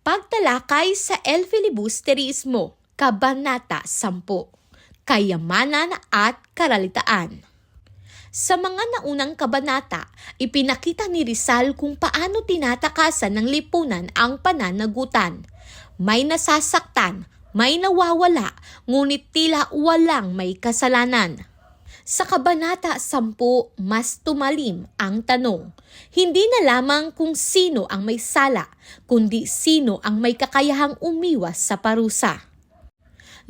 Pagtalakay sa El Filibusterismo, Kabanata 10, Kayamanan at Karalitaan. Sa mga naunang kabanata, ipinakita ni Rizal kung paano tinatakasan ng lipunan ang pananagutan. May nasasaktan, may nawawala, ngunit tila walang may kasalanan. Sa Kabanata 10, mas tumalim ang tanong. Hindi na lamang kung sino ang may sala, kundi sino ang may kakayahang umiwas sa parusa.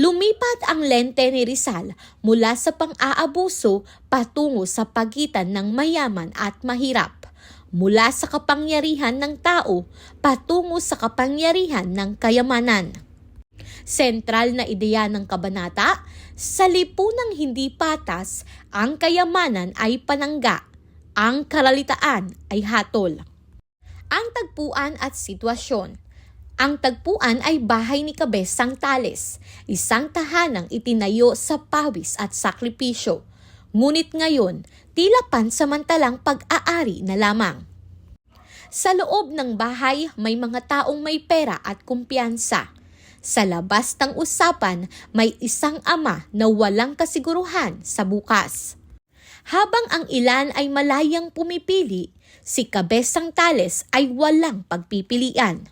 Lumipat ang lente ni Rizal mula sa pang-aabuso patungo sa pagitan ng mayaman at mahirap, mula sa kapangyarihan ng tao patungo sa kapangyarihan ng kayamanan. Sentral na ideya ng kabanata, sa lipunang hindi patas, ang kayamanan ay panangga, ang karalitaan ay hatol. Ang tagpuan at sitwasyon. Ang tagpuan ay bahay ni Cabezang Tales, isang tahanang itinayo sa pawis at sakripisyo. Ngunit ngayon, tila pansamantalang pag-aari na lamang. Sa loob ng bahay, may mga taong may pera at kumpiyansa. Sa labas ng usapan, may isang ama na walang kasiguruhan sa bukas. Habang ang ilan ay malayang pumipili, si Cabezang Tales ay walang pagpipilian.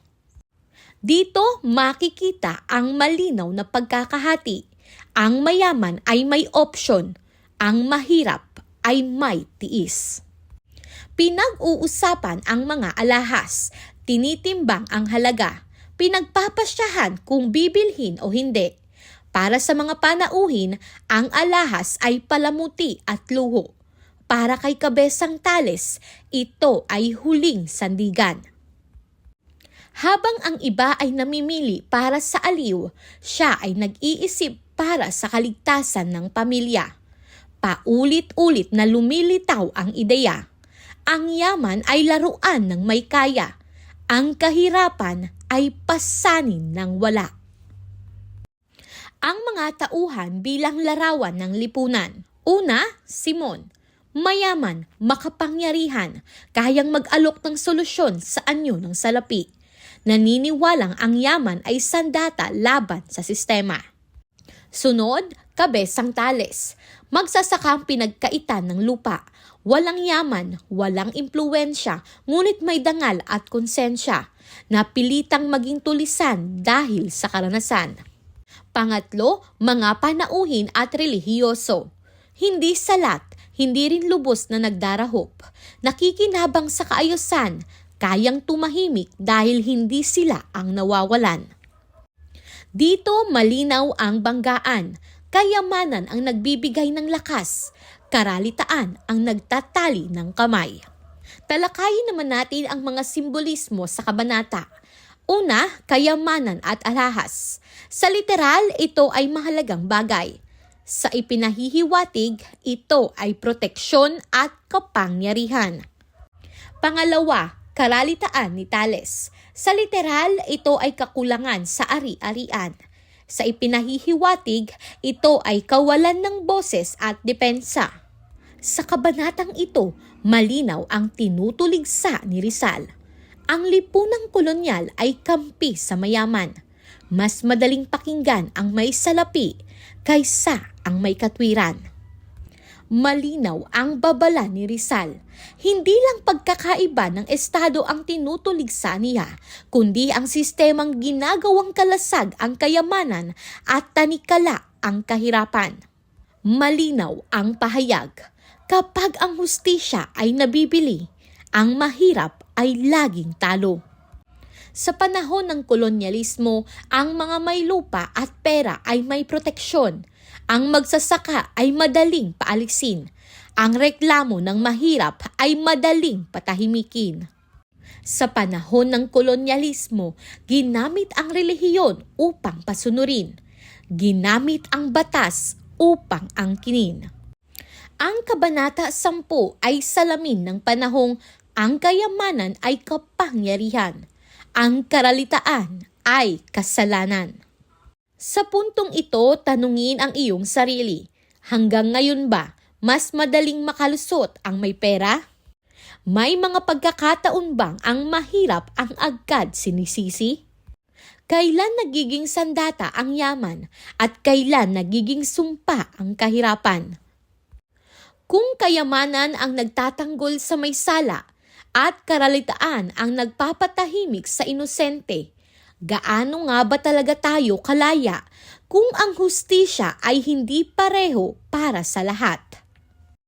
Dito makikita ang malinaw na pagkakahati. Ang mayaman ay may opsyon, ang mahirap ay may tiis. Pinag-uusapan ang mga alahas, tinitimbang ang halaga, pinagpapasyahan kung bibilhin o hindi. Para sa mga panauhin, ang alahas ay palamuti at luho. Para kay Cabezang Tales, ito ay huling sandigan. Habang ang iba ay namimili para sa aliw, siya ay nag-iisip para sa kaligtasan ng pamilya. Paulit-ulit na lumilitaw ang ideya. Ang yaman ay laruan ng may kaya. Ang kahirapan ay pasanin ng wala. Ang mga tauhan bilang larawan ng lipunan. Una, Simon. Mayaman, makapangyarihan, kayang mag-alok ng solusyon sa anyo ng salapi. Naniniwalang ang yaman ay sandata laban sa sistema. Sunod, Cabezang Tales. Magsasakang pinagkaitan ng lupa. Walang yaman, walang impluwensya, ngunit may dangal at konsensya. Napilitang maging tulisan dahil sa karanasan. Pangatlo, mga panauhin at relihiyoso. Hindi salat, hindi rin lubos na nagdarahop. Nakikinabang sa kaayusan, kayang tumahimik dahil hindi sila ang nawawalan. Dito malinaw ang banggaan, kayamanan ang nagbibigay ng lakas, karalitaan ang nagtatali ng kamay. Talakayin naman natin ang mga simbolismo sa kabanata. Una, kayamanan at alahas. Sa literal, ito ay mahalagang bagay. Sa ipinahihiwatig, ito ay proteksyon at kapangyarihan. Pangalawa, karalitaan ni Tales. Sa literal, ito ay kakulangan sa ari-arian. Sa ipinahihiwatig, ito ay kawalan ng boses at depensa. Sa kabanatang ito, malinaw ang tinutuligsa ni Rizal. Ang lipunang kolonyal ay kampi sa mayaman. Mas madaling pakinggan ang may salapi kaysa ang may katwiran. Malinaw ang babala ni Rizal. Hindi lang pagkakaiba ng estado ang tinutuligsa niya, kundi ang sistemang ginagawang kalasag ang kayamanan at tanikala ang kahirapan. Malinaw ang pahayag. Kapag ang hustisya ay nabibili, ang mahirap ay laging talo. Sa panahon ng kolonyalismo, ang mga may lupa at pera ay may proteksyon. Ang magsasaka ay madaling paalisin. Ang reklamo ng mahirap ay madaling patahimikin. Sa panahon ng kolonyalismo, ginamit ang relihiyon upang pasunurin. Ginamit ang batas upang angkinin. Ang Kabanata 10 ay salamin ng panahong ang kayamanan ay kapangyarihan. Ang karalitaan ay kasalanan. Sa puntong ito, tanungin ang iyong sarili. Hanggang ngayon ba, mas madaling makalusot ang may pera? May mga pagkakataon bang ang mahirap ang agad sinisisi? Kailan nagiging sandata ang yaman at kailan nagiging sumpa ang kahirapan? Kung kayamanan ang nagtatanggol sa may sala at karalitaan ang nagpapatahimik sa inosente, gaano nga ba talaga tayo kalaya kung ang hustisya ay hindi pareho para sa lahat?